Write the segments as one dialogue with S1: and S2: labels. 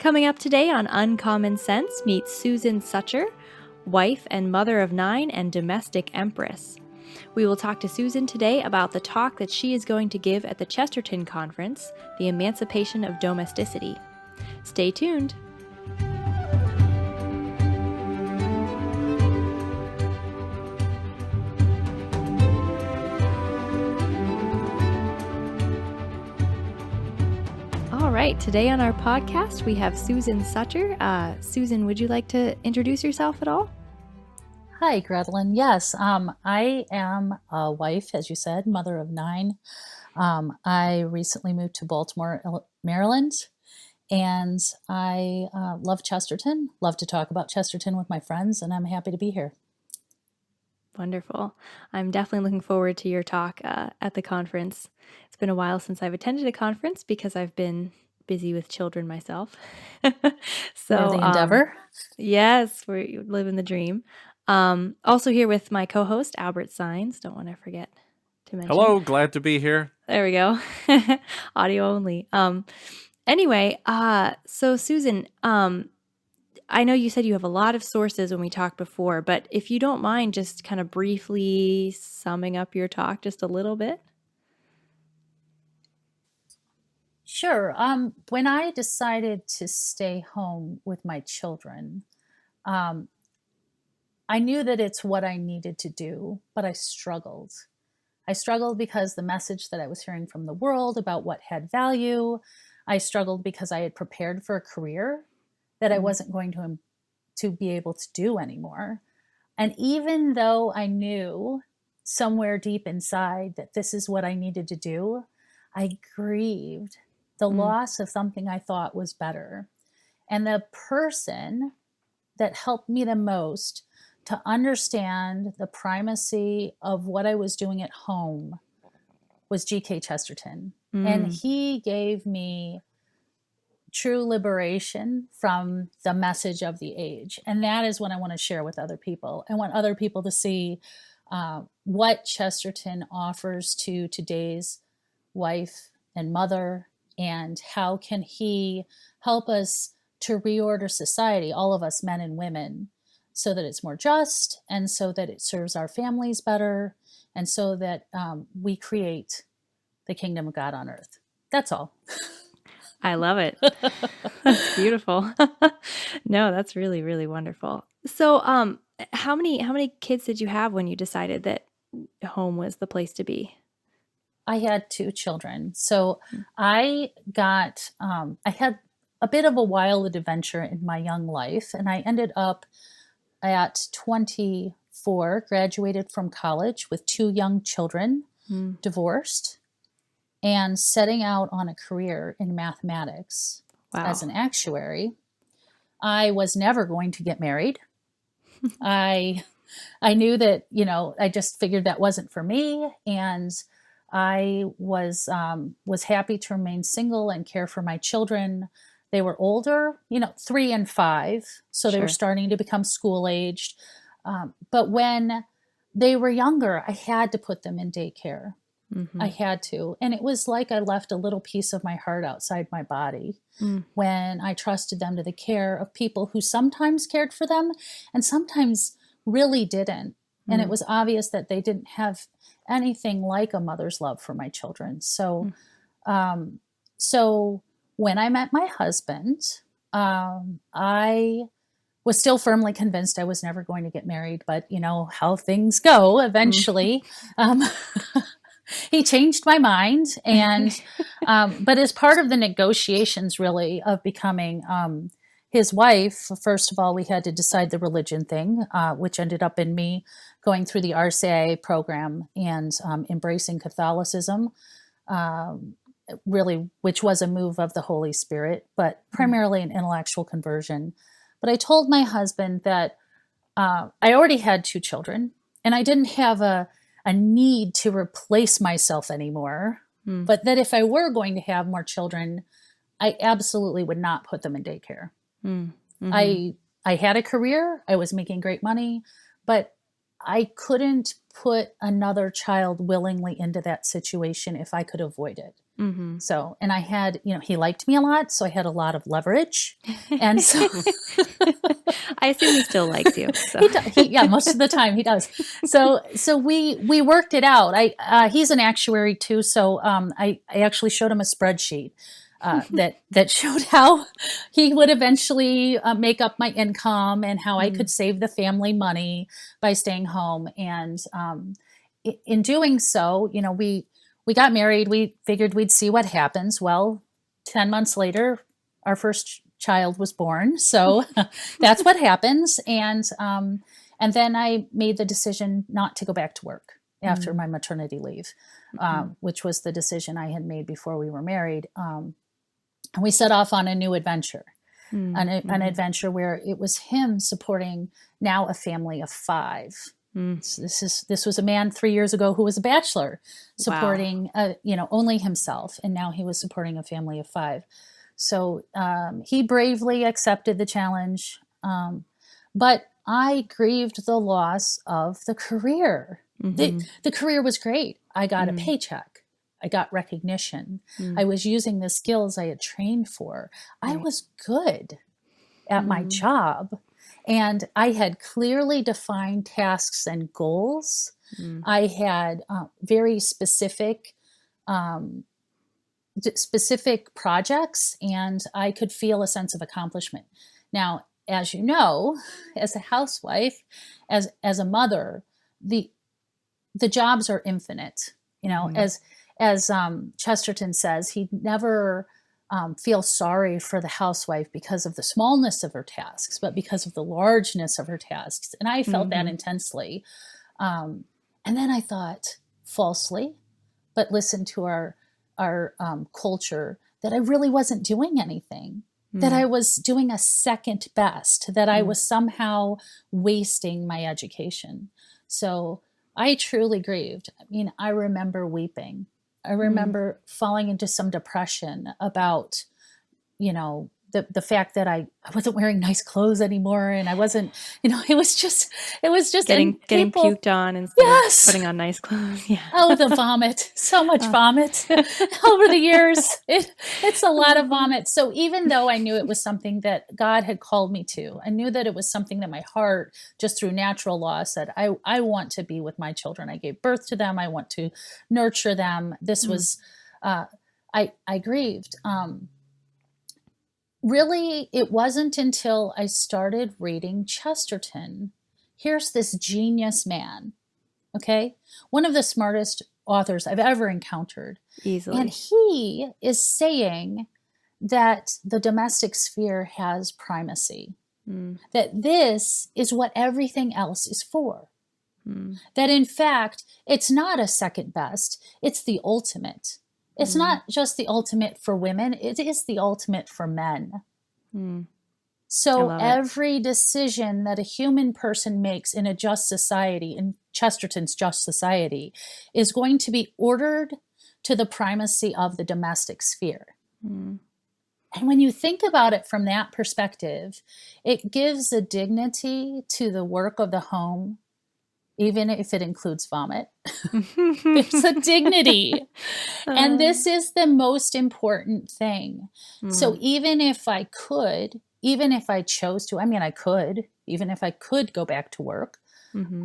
S1: Coming up today on Uncommon Sense, meet Susan Sucher, wife and mother of 9 and domestic empress. We will talk to Susan today about the talk that she is going to give at the Chesterton Conference, the Emancipation of Domesticity. Stay tuned. All right, today on our podcast, we have Susan Sucher. Susan, would you like to introduce yourself at all?
S2: Hi, Grettelyn. Yes, I am a wife, as you said, mother of 9. I recently moved to Baltimore, Maryland, and I love Chesterton, love to talk about Chesterton with my friends, and I'm happy to be here.
S1: Wonderful. I'm definitely looking forward to your talk at the conference. It's been a while since I've attended a conference because I've been busy with children myself.
S2: Worthy endeavor.
S1: Yes, we live in the dream. Also here with my co-host, Albert Signs. Don't want to forget to mention.
S3: Hello, glad to be here.
S1: There we go. Audio only. Anyway, so Susan, I know you said you have a lot of sources when we talked before, but if you don't mind just kind of briefly summing up your talk just a little bit.
S2: Sure. When I decided to stay home with my children, I knew that it's what I needed to do, but I struggled. I struggled because the message that I was hearing from the world about what had value, I struggled because I had prepared for a career that I wasn't going to be able to do anymore. And even though I knew somewhere deep inside that this is what I needed to do, I grieved the loss of something I thought was better. And the person that helped me the most to understand the primacy of what I was doing at home was G.K. Chesterton. And he gave me true liberation from the message of the age. And that is what I want to share with other people. I want other people to see what Chesterton offers to today's wife and mother, and how can he help us to reorder society, all of us men and women, so that it's more just, and so that it serves our families better, and so that we create the kingdom of God on earth. That's all.
S1: I love it. That's beautiful. No, that's really, really wonderful. So, how many kids did you have when you decided that home was the place to be?
S2: I had 2 children. So I had a bit of a wild adventure in my young life, and I ended up at 24, graduated from college with 2 young children, divorced, and setting out on a career in mathematics as an actuary. I was never going to get married. I knew that, I just figured that wasn't for me. And I was happy to remain single and care for my children. They were older, 3 and 5. So they were starting to become school aged. But when they were younger, I had to put them in daycare. I had to. And it was like I left a little piece of my heart outside my body when I trusted them to the care of people who sometimes cared for them and sometimes really didn't. And it was obvious that they didn't have anything like a mother's love for my children. So, so when I met my husband, I was still firmly convinced I was never going to get married, but how things go eventually. He changed my mind, and but as part of the negotiations, really, of becoming his wife, first of all, we had to decide the religion thing, which ended up in me going through the RCIA program and embracing Catholicism, really, which was a move of the Holy Spirit, but primarily an intellectual conversion. But I told my husband that I already had 2 children, and I didn't have a need to replace myself anymore, but that if I were going to have more children, I absolutely would not put them in daycare. I had a career, I was making great money, but I couldn't put another child willingly into that situation if I could avoid it.
S1: Mm-hmm.
S2: So, and I had, he liked me a lot, so I had a lot of leverage. And so
S1: I assume he still likes you. So
S2: yeah, most of the time he does. So we worked it out. He's an actuary too, so I actually showed him a spreadsheet that showed how he would eventually make up my income and how I could save the family money by staying home. And in doing so, we got married. We figured we'd see what happens. Well, 10 months later, our first child was born. So that's what happens. And then I made the decision not to go back to work after my maternity leave, which was the decision I had made before we were married. And we set off on a new adventure, an adventure where it was him supporting now a family of 5. So this was a man 3 years ago who was a bachelor supporting, only himself. And now he was supporting a family of 5. So he bravely accepted the challenge. But I grieved the loss of the career. The career was great. I got a paycheck. I got recognition. I was using the skills I had trained for. I was good at my job. And I had clearly defined tasks and goals. I had very specific projects, and I could feel a sense of accomplishment. Now, as you know, as a housewife, as a mother, the jobs are infinite. As Chesterton says, he never feels sorry for the housewife because of the smallness of her tasks, but because of the largeness of her tasks. And I felt that intensely. And then I thought, falsely, but listen to our culture, that I really wasn't doing anything, that I was doing a second best, that I was somehow wasting my education. So I truly grieved. I mean, I remember weeping. I remember falling into some depression about, the fact that I wasn't wearing nice clothes anymore. And I wasn't, it was just
S1: getting puked on instead of putting on nice clothes. Yeah.
S2: Oh, the vomit. So much vomit over the years. It's a lot of vomit. So even though I knew it was something that God had called me to, I knew that it was something that my heart, just through natural law, said, I want to be with my children. I gave birth to them. I want to nurture them. This was, I grieved. Really, it wasn't until I started reading Chesterton. Here's this genius man. Okay. One of the smartest authors I've ever encountered.
S1: Easily.
S2: And he is saying that the domestic sphere has primacy, that this is what everything else is for. That in fact, it's not a second best, it's the ultimate. It's not just the ultimate for women, it is the ultimate for men. So every decision that a human person makes in a just society, in Chesterton's just society, is going to be ordered to the primacy of the domestic sphere. And when you think about it from that perspective, it gives a dignity to the work of the home, even if it includes vomit. There's a dignity. And this is the most important thing. So even if I chose to, even if I could go back to work,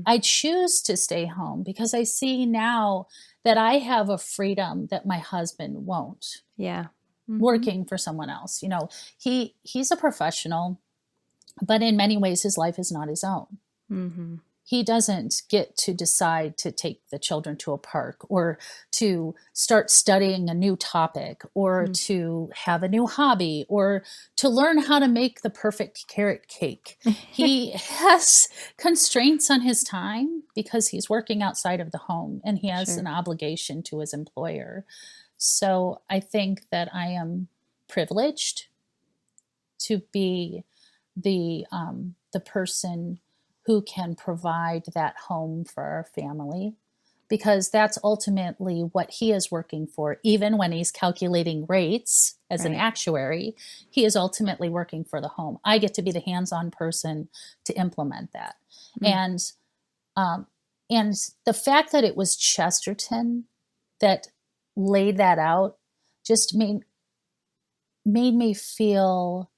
S2: I choose to stay home because I see now that I have a freedom that my husband won't.
S1: Yeah.
S2: Working for someone else. He's a professional, but in many ways his life is not his own. He doesn't get to decide to take the children to a park or to start studying a new topic or to have a new hobby or to learn how to make the perfect carrot cake. He has constraints on his time because he's working outside of the home and he has an obligation to his employer. So I think that I am privileged to be the person who can provide that home for our family, because that's ultimately what he is working for. Even when he's calculating rates as an actuary, he is ultimately working for the home. I get to be the hands-on person to implement that. And the fact that it was Chesterton that laid that out just made me feel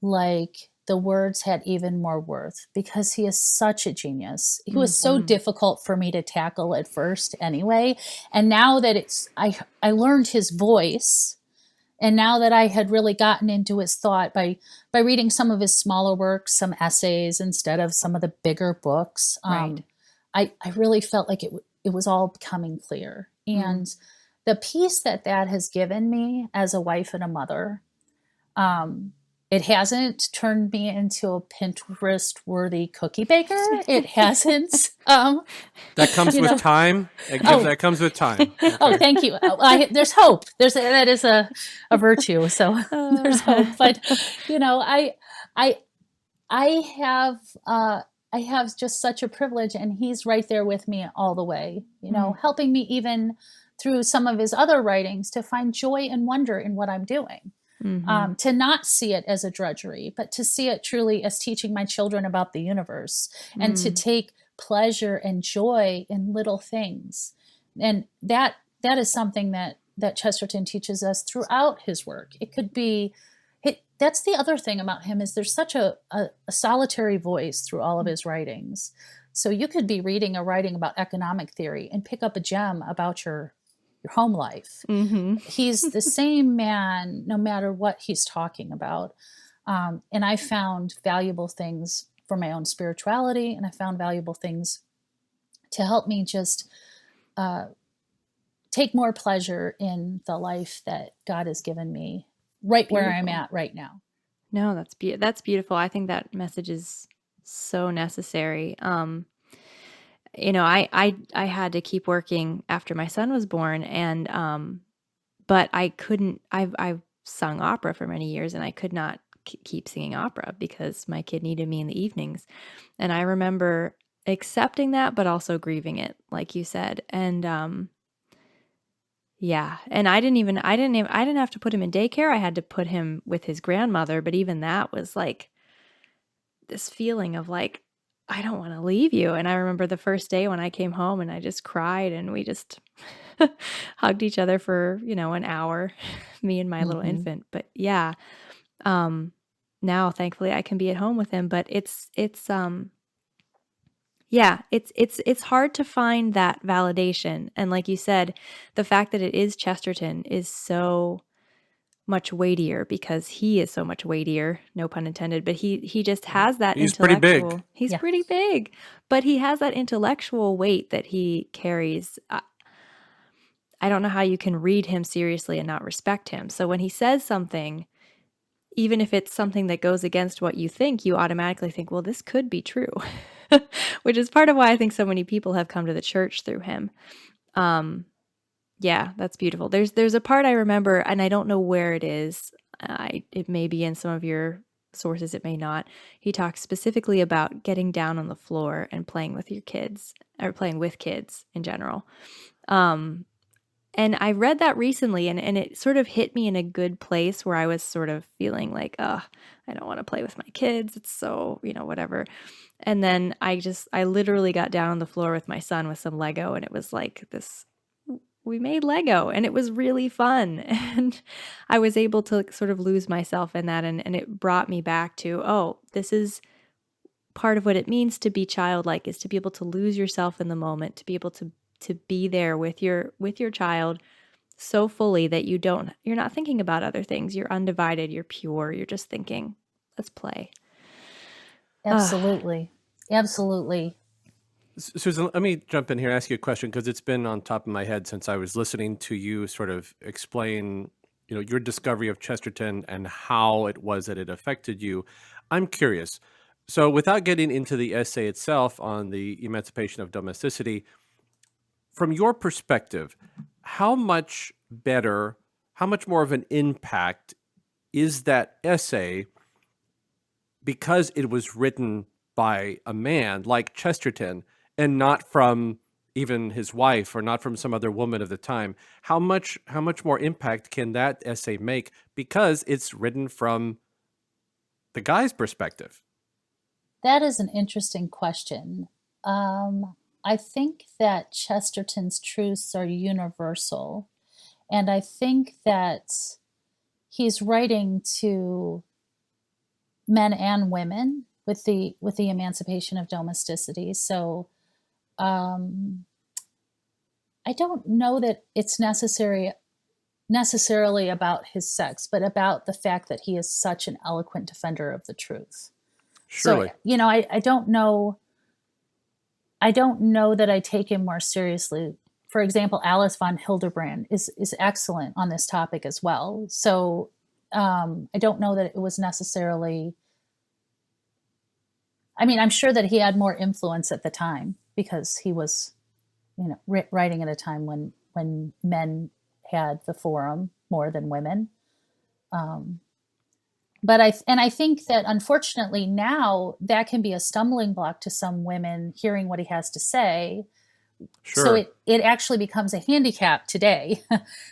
S2: like the words had even more worth, because he is such a genius. He was so difficult for me to tackle at first anyway. And now that I learned his voice, and now that I had really gotten into his thought by reading some of his smaller works, some essays instead of some of the bigger books,
S1: Right.
S2: I really felt like it was all becoming clear. And the peace that has given me as a wife and a mother, it hasn't turned me into a Pinterest-worthy cookie baker. It hasn't.
S3: That comes with time. That comes with time. Okay.
S2: Oh, thank you. There's hope. That is a virtue. So there's hope. But I have just such a privilege, and he's right there with me all the way. Helping me even through some of his other writings to find joy and wonder in what I'm doing. To not see it as a drudgery, but to see it truly as teaching my children about the universe, and to take pleasure and joy in little things. And that is something that Chesterton teaches us throughout his work. It could be, that's the other thing about him, is there's such a solitary voice through all of his writings. So you could be reading a writing about economic theory and pick up a gem about your home life. He's the same man, no matter what he's talking about. And I found valuable things for my own spirituality, and I found valuable things to help me just take more pleasure in the life that God has given me right where I'm at right now.
S1: No, that's beautiful. I think that message is so necessary. I had to keep working after my son was born, and but I couldn't. I've sung opera for many years, and I could not keep singing opera because my kid needed me in the evenings. And I remember accepting that, but also grieving it, like you said. And yeah, and I didn't have to put him in daycare. I had to put him with his grandmother, but even that was like this feeling of like, I don't want to leave you. And I remember the first day when I came home and I just cried, and we just hugged each other for, an hour, me and my little infant. But yeah, now thankfully I can be at home with him, but it's hard to find that validation. And like you said, the fact that it is Chesterton is so much weightier, because he is so much weightier, no pun intended, but he just has that
S3: He's pretty
S1: intellectual.
S3: big.
S1: He's pretty big, but he has that intellectual weight that he carries. I don't know how you can read him seriously and not respect him. So when he says something, even if it's something that goes against what you think, you automatically think, well, this could be true, which is part of why I think so many people have come to the church through him. Yeah, that's beautiful. There's a part I remember, and I don't know where it is. It may be in some of your sources, it may not. He talks specifically about getting down on the floor and playing with your kids, or playing with kids in general. And I read that recently, and it sort of hit me in a good place where I was sort of feeling like, I don't want to play with my kids. It's so, whatever. And then I literally got down on the floor with my son with some Lego, and it was like this. We made Lego, and it was really fun. And I was able to sort of lose myself in that. And it brought me back to, this is part of what it means to be childlike, is to be able to lose yourself in the moment, to be able to be there with your child so fully that you're not thinking about other things. You're undivided, you're pure, you're just thinking, let's play.
S2: Absolutely. Absolutely.
S3: Susan, let me jump in here and ask you a question, because it's been on top of my head since I was listening to you sort of explain, your discovery of Chesterton and how it was that it affected you. I'm curious. So without getting into the essay itself on the Emancipation of Domesticity, from your perspective, how much better, how much more of an impact is that essay because it was written by a man like Chesterton, and not from even his wife or not from some other woman of the time? How much more impact can that essay make because it's written from the guy's perspective?
S2: That is an interesting question. I think that Chesterton's truths are universal, And I think that he's writing to men and women with the Emancipation of Domesticity. So I don't know that it's necessarily about his sex, but about the fact that he is such an eloquent defender of the truth. So,
S3: Surely.
S2: I don't know. I don't know that I take him more seriously. For example, Alice von Hildebrand is excellent on this topic as well. So I don't know that it was necessarily. I mean, I'm sure that he had more influence at the time because he was, writing at a time when men had the forum more than women. But I think that unfortunately now that can be a stumbling block to some women hearing what he has to say. So
S3: Sure.
S2: it actually becomes a handicap today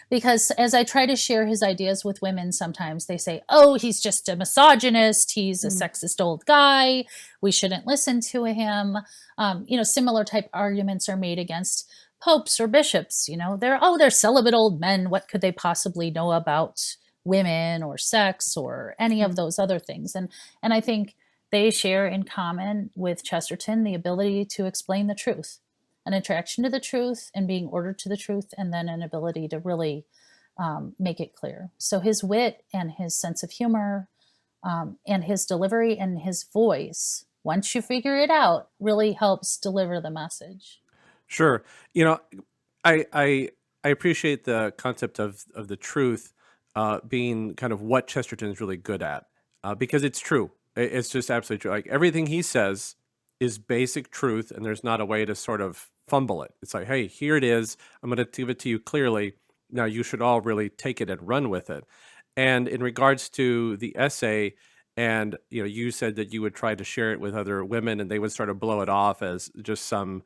S2: because as I try to share his ideas with women, sometimes they say, oh, he's just a misogynist. He's a sexist old guy. We shouldn't listen to him. Similar type arguments are made against popes or bishops. They're celibate old men. What could they possibly know about women or sex or any of those other things? And I think they share in common with Chesterton the ability to explain the truth, an attraction to the truth and being ordered to the truth, and then an ability to really make it clear. So his wit and his sense of humor and his delivery and his voice, once you figure it out, really helps deliver the message.
S3: Sure. I appreciate the concept of the truth being kind of what Chesterton's really good at, because it's true. It's just absolutely true. Like everything he says is basic truth, and there's not a way to sort of fumble it. It's like, hey, here it is. I'm going to give it to you clearly. Now you should all really take it and run with it. And in regards to the essay, and you said that you would try to share it with other women, and they would sort of blow it off as just some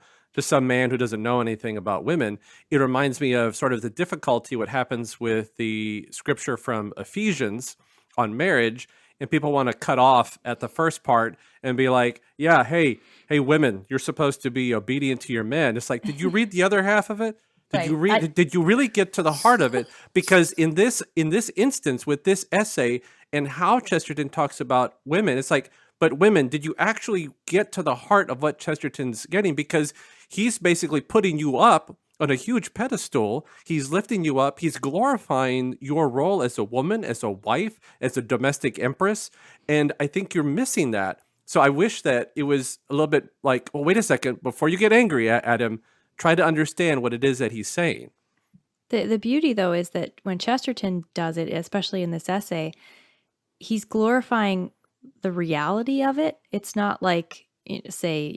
S3: man who doesn't know anything about women. It reminds me of sort of the difficulty, what happens with the scripture from Ephesians on marriage, and people want to cut off at the first part and be like, yeah, hey, women, you're supposed to be obedient to your men. It's like, did you read the other half of it? Did you read? Did you really get to the heart of it? Because in this instance with this essay and how Chesterton talks about women, it's like, but women, did you actually get to the heart of what Chesterton's getting? Because he's basically putting you up on a huge pedestal. He's lifting you up. He's glorifying your role as a woman, as a wife, as a domestic empress. And I think you're missing that. So I wish that it was a little bit like, well, wait a second, before you get angry at him, try to understand what it is that he's saying.
S1: The beauty, though, is that when Chesterton does it, especially in this essay, he's glorifying the reality of it. It's not like, say,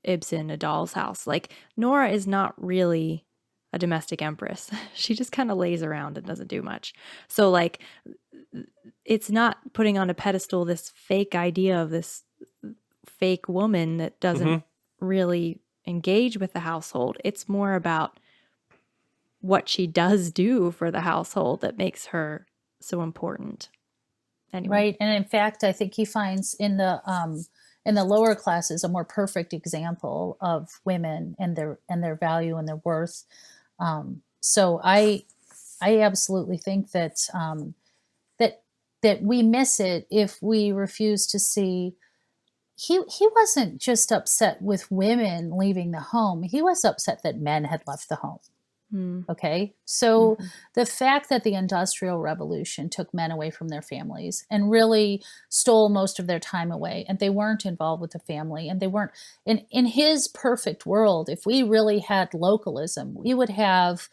S1: Ibsen, A Doll's House. Like, Nora is not really a domestic empress. She just kind of lays around and doesn't do much. So, like, it's not putting on a pedestal this fake idea of this fake woman that doesn't really engage with the household. It's more about what she does do for the household that makes her so important. Anyway.
S2: Right. And in fact, I think he finds in the lower classes a more perfect example of women and their value and their worth. So I absolutely think that that we miss it if we refuse to see. He wasn't just upset with women leaving the home. He was upset that men had left the home. Okay. So the fact that the Industrial Revolution took men away from their families and really stole most of their time away, and they weren't involved with the family, and they weren't in his perfect world. If we really had localism, we would have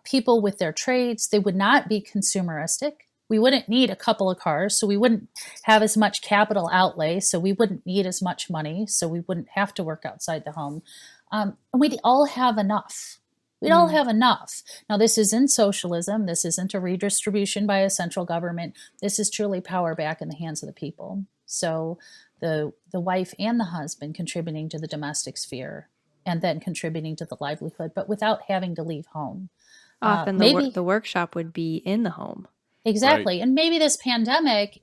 S2: people with their trades. They would not be consumeristic. We wouldn't need a couple of cars, so we wouldn't have as much capital outlay, so we wouldn't need as much money, so we wouldn't have to work outside the home. And we'd all have enough. We'd all have enough. Now, this isn't socialism. This isn't a redistribution by a central government. This is truly power back in the hands of the people. So the wife and the husband contributing to the domestic sphere and then contributing to the livelihood, but without having to leave home.
S1: Often the workshop would be in the home.
S2: Exactly.
S3: Right.
S2: And maybe this pandemic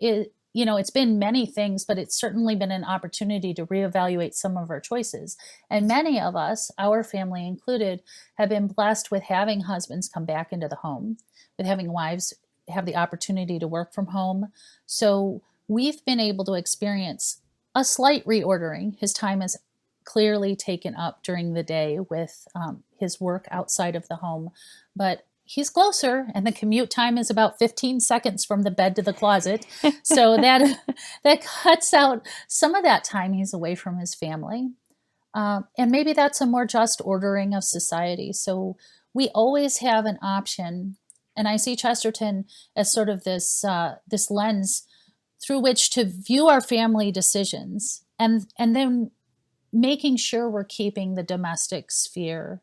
S2: it's been many things, but it's certainly been an opportunity to reevaluate some of our choices. And many of us, our family included, have been blessed with having husbands come back into the home, with having wives have the opportunity to work from home. So we've been able to experience a slight reordering. His time is clearly taken up during the day with his work outside of the home, but he's closer, and the commute time is about 15 seconds from the bed to the closet. So that cuts out some of that time he's away from his family. And maybe that's a more just ordering of society. So we always have an option. And I see Chesterton as sort of this lens through which to view our family decisions, and then making sure we're keeping the domestic sphere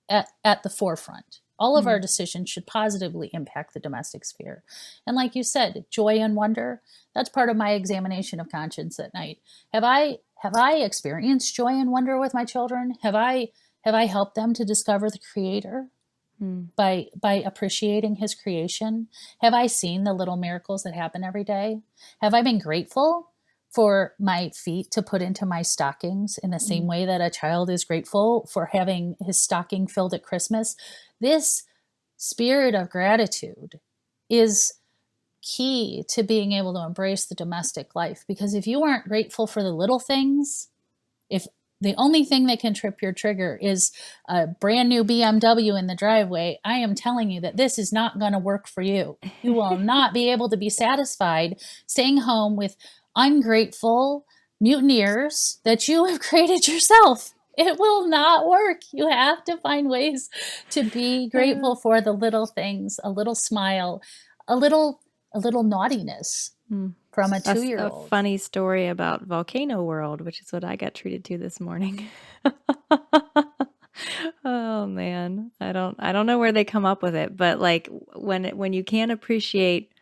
S2: at the forefront. All of our decisions should positively impact the domestic sphere. And like you said, joy and wonder, that's part of my examination of conscience at night. Have I experienced joy and wonder with my children? Have I helped them to discover the Creator by appreciating His creation? Have I seen the little miracles that happen every day? Have I been grateful for my feet to put into my stockings in the same way that a child is grateful for having his stocking filled at Christmas? This spirit of gratitude is key to being able to embrace the domestic life. Because if you aren't grateful for the little things, if the only thing that can trip your trigger is a brand new BMW in the driveway, I am telling you that this is not going to work for you. You will not be able to be satisfied staying home with ungrateful mutineers that you have created yourself. It will not work. You have to find ways to be grateful for the little things, a little smile, a little naughtiness from a 2-year-old.
S1: That's a funny story about Volcano World, which is what I got treated to this morning. Oh man, I don't know where they come up with it, but like when you can't appreciate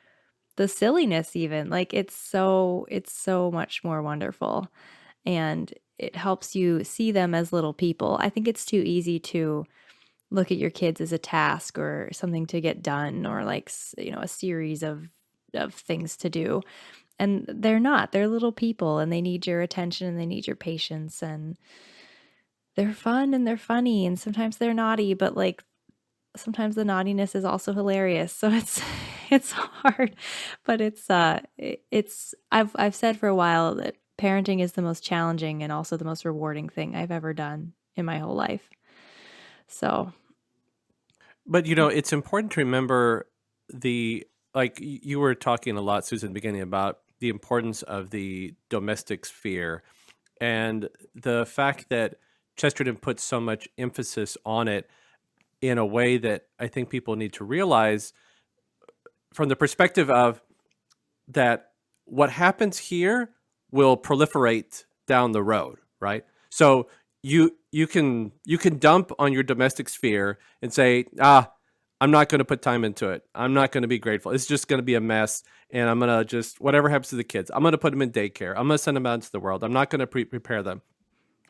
S1: the silliness, even like it's so much more wonderful, and it helps you see them as little people. I think it's too easy to look at your kids as a task or something to get done, or like a series of things to do, and they're not. They're little people, and they need your attention, and they need your patience, and they're fun and they're funny, and sometimes they're naughty, but like sometimes the naughtiness is also hilarious. So it's hard, but I've said for a while that parenting is the most challenging and also the most rewarding thing I've ever done in my whole life. So,
S3: But it's important to remember like you were talking a lot, Susan, at the beginning about the importance of the domestic sphere, and the fact that Chesterton puts so much emphasis on it in a way that I think people need to realize, from the perspective of that what happens here will proliferate down the road, right? So you can dump on your domestic sphere and say, I'm not going to put time into it. I'm not going to be grateful. It's just going to be a mess. And I'm going to just, whatever happens to the kids, I'm going to put them in daycare. I'm going to send them out into the world. I'm not going to prepare them.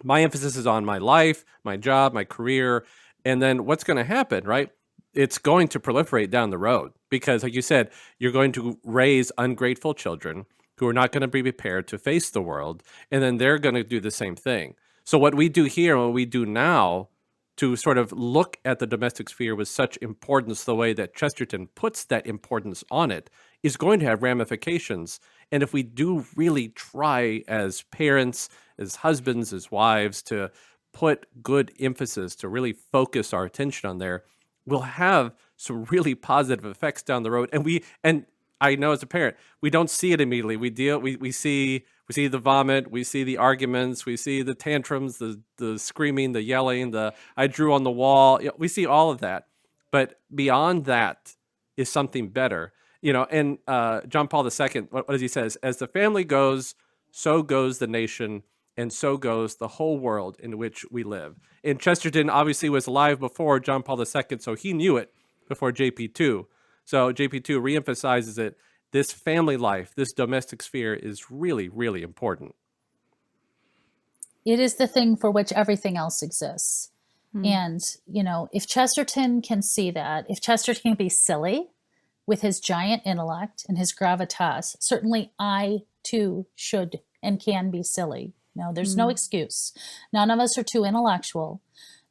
S3: My emphasis is on my life, my job, my career. And then what's going to happen, right? It's going to proliferate down the road because, like you said, you're going to raise ungrateful children who are not going to be prepared to face the world. And then they're going to do the same thing. So what we do here and what we do now to sort of look at the domestic sphere with such importance, the way that Chesterton puts that importance on it, is going to have ramifications. And if we do really try as parents, as husbands, as wives, to put good emphasis, to really focus our attention on there, we'll have some really positive effects down the road. And I know as a parent, we don't see it immediately. We see the vomit, we see the arguments, we see the tantrums, the screaming, the yelling, the I drew on the wall. We see all of that. But beyond that is something better. And John Paul II, what does he says? As the family goes, so goes the nation, and so goes the whole world in which we live. And Chesterton obviously was alive before John Paul II, so he knew it before JP2. So JP2 reemphasizes it. This family life, this domestic sphere is really, really important.
S2: It is the thing for which everything else exists. And, if Chesterton can see that, if Chesterton can be silly with his giant intellect and his gravitas, certainly I too should and can be silly. No, there's no excuse. None of us are too intellectual.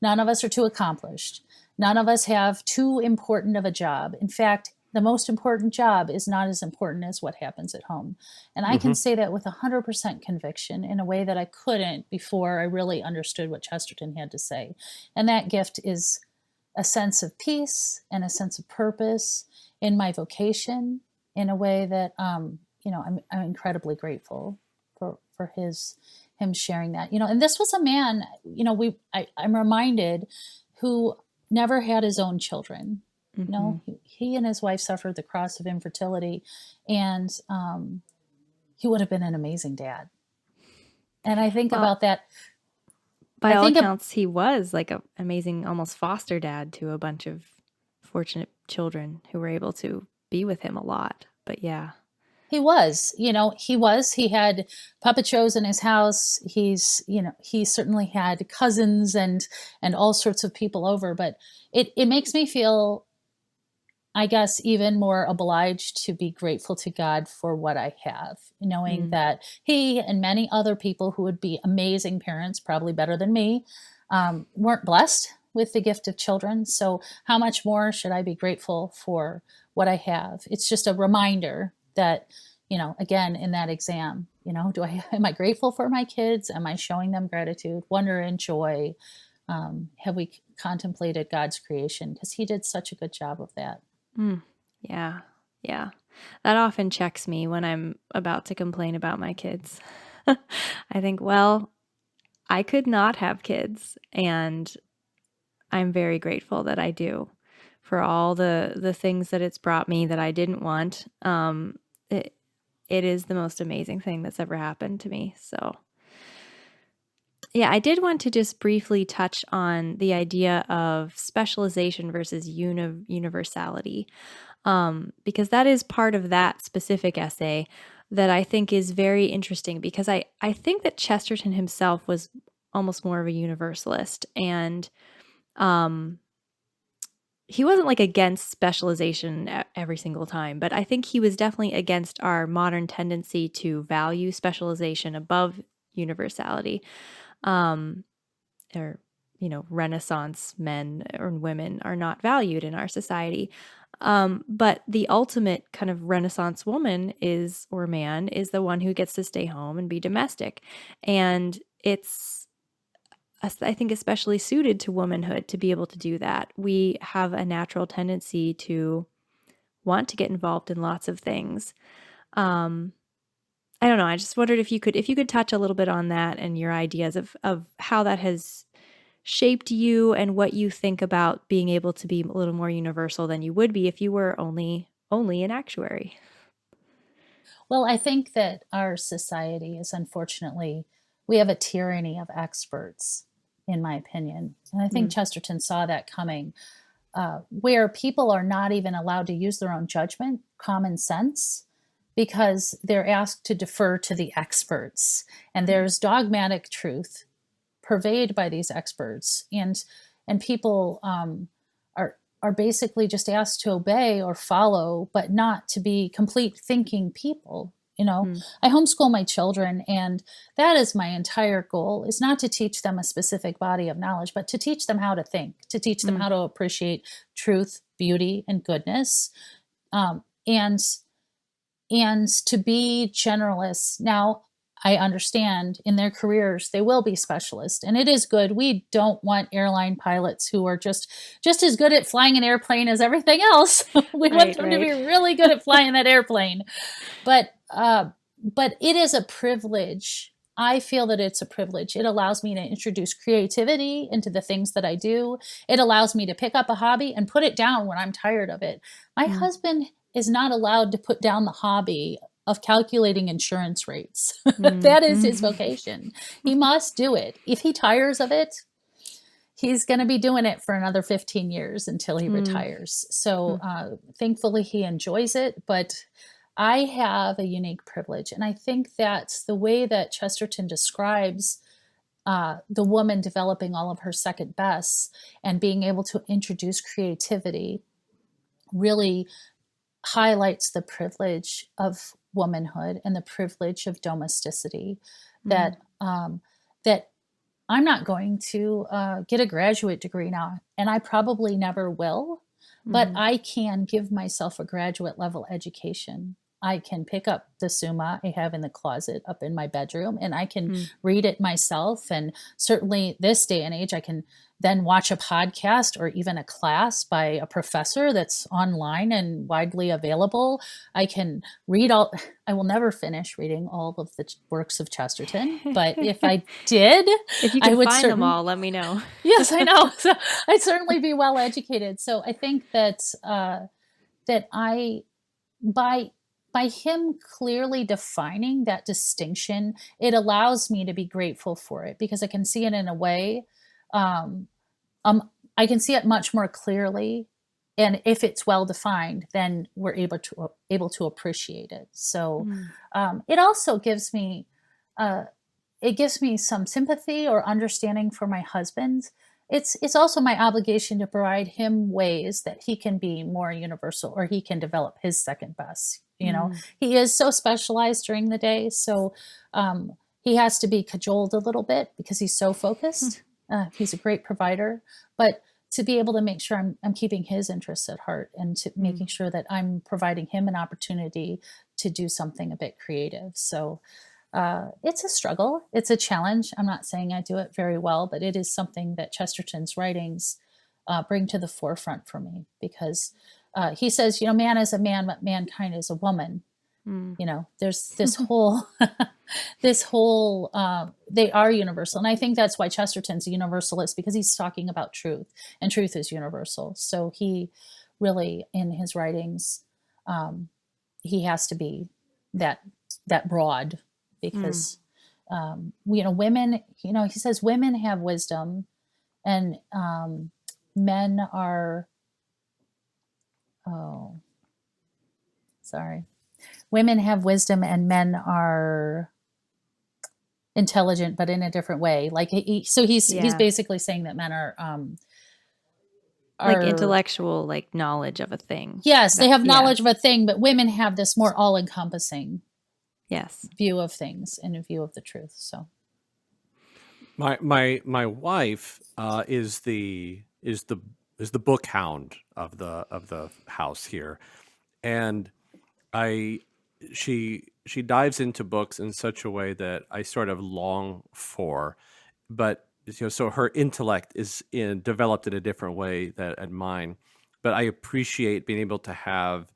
S2: None of us are too accomplished. None of us have too important of a job. In fact, the most important job is not as important as what happens at home. And I
S3: Hmm.
S2: can say that with 100% conviction in a way that I couldn't before I really understood what Chesterton had to say. And that gift is a sense of peace and a sense of purpose in my vocation in a way that, I'm incredibly grateful for him sharing that, and this was a man, I'm reminded, who never had his own children.
S1: Mm-hmm.
S2: He and his wife suffered the cross of infertility, and he would have been an amazing dad. And I think
S1: Well,
S2: about that.
S1: by
S2: I
S1: all
S2: think
S1: accounts, he was like an amazing, almost foster dad to a bunch of fortunate children who were able to be with him a lot. But yeah.
S2: he was, he had puppet shows in his house. He certainly had cousins and all sorts of people over, but it makes me feel, I guess, even more obliged to be grateful to God for what I have, knowing that he and many other people who would be amazing parents, probably better than me, weren't blessed with the gift of children. So how much more should I be grateful for what I have? It's just a reminder that, again, in that exam, am I grateful for my kids? Am I showing them gratitude, wonder, and joy? Have we contemplated God's creation? Because he did such a good job of that.
S1: Yeah. Yeah. That often checks me when I'm about to complain about my kids. I think, well, I could not have kids, and I'm very grateful that I do for all the things that it's brought me that I didn't want. It is the most amazing thing that's ever happened to me. So yeah, I did want to just briefly touch on the idea of specialization versus universality, because that is part of that specific essay that I think is very interesting, because I think that Chesterton himself was almost more of a universalist, and he wasn't like against specialization every single time, but I think he was definitely against our modern tendency to value specialization above universality. Or Renaissance men or women are not valued in our society. But the ultimate kind of Renaissance woman or man is the one who gets to stay home and be domestic. And it's, I think, especially suited to womanhood to be able to do that. We have a natural tendency to want to get involved in lots of things. I don't know. I just wondered if you could touch a little bit on that and your ideas of how that has shaped you and what you think about being able to be a little more universal than you would be if you were only an actuary.
S2: Well, I think that our society is, unfortunately, we have a tyranny of experts, in my opinion. And I think Chesterton saw that coming, where people are not even allowed to use their own judgment, common sense, because they're asked to defer to the experts. And there's dogmatic truth purveyed by these experts, and people are basically just asked to obey or follow, but not to be complete thinking people. I homeschool my children, and that is my entire goal, is not to teach them a specific body of knowledge, but to teach them how to think, to teach them how to appreciate truth, beauty, and goodness, and to be generalists. Now, I understand in their careers they will be specialists, and it is good. We don't want airline pilots who are just as good at flying an airplane as everything else. We want them to be really good at flying that airplane. But it is a privilege. I feel that it's a privilege. It allows me to introduce creativity into the things that I do. It allows me to pick up a hobby and put it down when I'm tired of it. My husband is not allowed to put down the hobby of calculating insurance rates. That is his vocation. He must do it. If he tires of it, he's going to be doing it for another 15 years until he retires. So thankfully he enjoys it, but I have a unique privilege. And I think that's the way that Chesterton describes the woman developing all of her second bests and being able to introduce creativity really highlights the privilege of womanhood and the privilege of domesticity, that that I'm not going to get a graduate degree now, and I probably never will, but I can give myself a graduate level education. I can pick up the Summa I have in the closet up in my bedroom, and I can read it myself. And certainly this day and age, I can then watch a podcast or even a class by a professor that's online and widely available. I can read I will never finish reading all of the works of Chesterton, but if I did,
S1: If you
S2: I
S1: can
S2: would
S1: find them all, let me know.
S2: Yes, I know. So I'd certainly be well educated. So I think that that I by him clearly defining that distinction, it allows me to be grateful for it, because I can see it in a way. Um, I can see it much more clearly, and if it's well defined, then we're able to appreciate it. So it also gives me some sympathy or understanding for my husband. It's also my obligation to provide him ways that he can be more universal, or he can develop his second best. He is so specialized during the day, so he has to be cajoled a little bit because he's so focused. He's a great provider, but to be able to make sure I'm keeping his interests at heart, and to making sure that I'm providing him an opportunity to do something a bit creative. So it's a struggle. It's a challenge. I'm not saying I do it very well, but it is something that Chesterton's writings bring to the forefront for me, because he says, man is a man, but mankind is a woman. There's this whole, they are universal. And I think that's why Chesterton's a universalist, because he's talking about truth, and truth is universal. So he really, in his writings, he has to be that broad, because, women, he says women have wisdom, and men are, women have wisdom and men are intelligent, but in a different way. Like he's basically saying that men are
S1: like intellectual, like knowledge of a thing.
S2: Yes, they have knowledge of a thing, but women have this more all-encompassing view of things and a view of the truth. So
S3: my wife is the book hound of the house here, and she dives into books in such a way that I sort of long for, but so her intellect is developed in a different way than mine, but I appreciate being able to have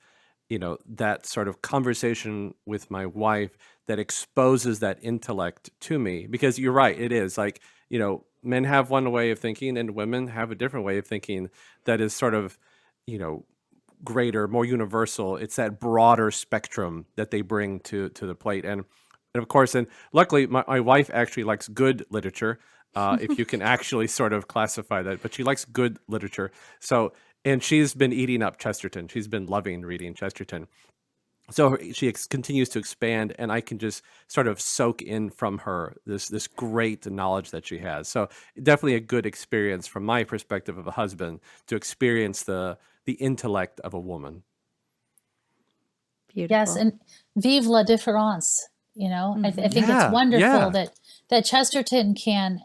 S3: that sort of conversation with my wife that exposes that intellect to me, because you're right, it is like men have one way of thinking and women have a different way of thinking that is sort of greater, more universal. It's that broader spectrum that they bring to the plate. And of course, and luckily my wife actually likes good literature, if you can actually sort of classify that, but she likes good literature. So, and she's been eating up Chesterton. She's been loving reading Chesterton. So she continues to expand, and I can just sort of soak in from her this great knowledge that she has. So definitely a good experience from my perspective of a husband to experience the intellect of a woman.
S1: Beautiful.
S2: Yes, and vive la différence. I think it's wonderful that Chesterton can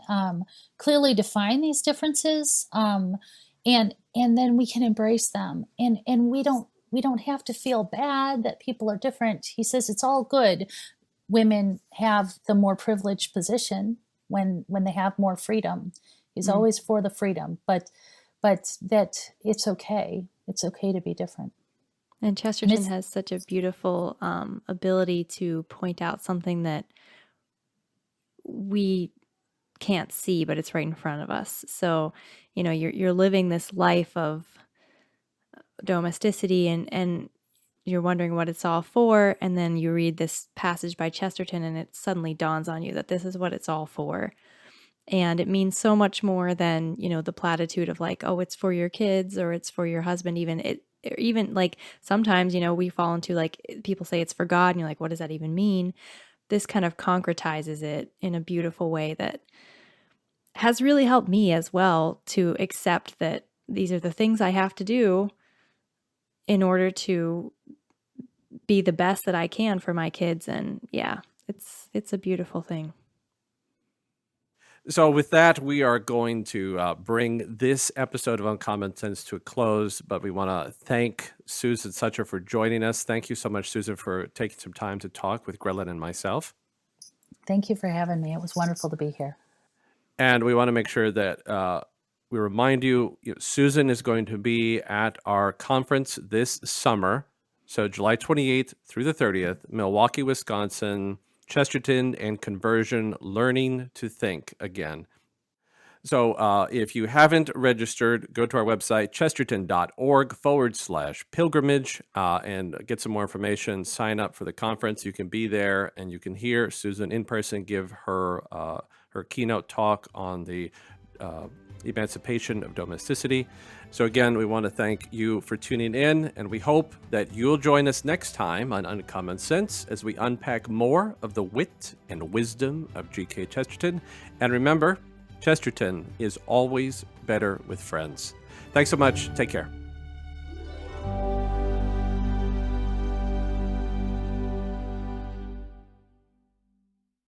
S2: clearly define these differences, and then we can embrace them, and we don't have to feel bad that people are different. He says it's all good. Women have the more privileged position when they have more freedom. He's always for the freedom, but that it's okay. It's okay to be different.
S1: And Chesterton has such a beautiful ability to point out something that we can't see, but it's right in front of us. So, you're living this life of domesticity, and you're wondering what it's all for, and then you read this passage by Chesterton, and it suddenly dawns on you that this is what it's all for. And it means so much more than, the platitude of like, oh, it's for your kids or it's for your husband. Even like sometimes, we fall into like, people say it's for God, and you're like, what does that even mean? This kind of concretizes it in a beautiful way that has really helped me as well to accept that these are the things I have to do in order to be the best that I can for my kids. And yeah, it's a beautiful thing.
S3: So with that, we are going to bring this episode of Uncommon Sense to a close, but we want to thank Susan Sutcher for joining us. Thank you so much, Susan, for taking some time to talk with Grettelyn and myself.
S2: Thank you for having me. It was wonderful to be here.
S3: And we want to make sure that we remind you, Susan is going to be at our conference this summer. So July 28th through the 30th, Milwaukee, Wisconsin, Chesterton and Conversion, Learning to Think Again. So if you haven't registered, go to our website, chesterton.org/pilgrimage, and get some more information. Sign up for the conference. You can be there and you can hear Susan in person give her keynote talk on the Emancipation of Domesticity. So again, we want to thank you for tuning in, and we hope that you'll join us next time on Uncommon Sense as we unpack more of the wit and wisdom of G.K. Chesterton. And remember, Chesterton is always better with friends. Thanks so much. Take care.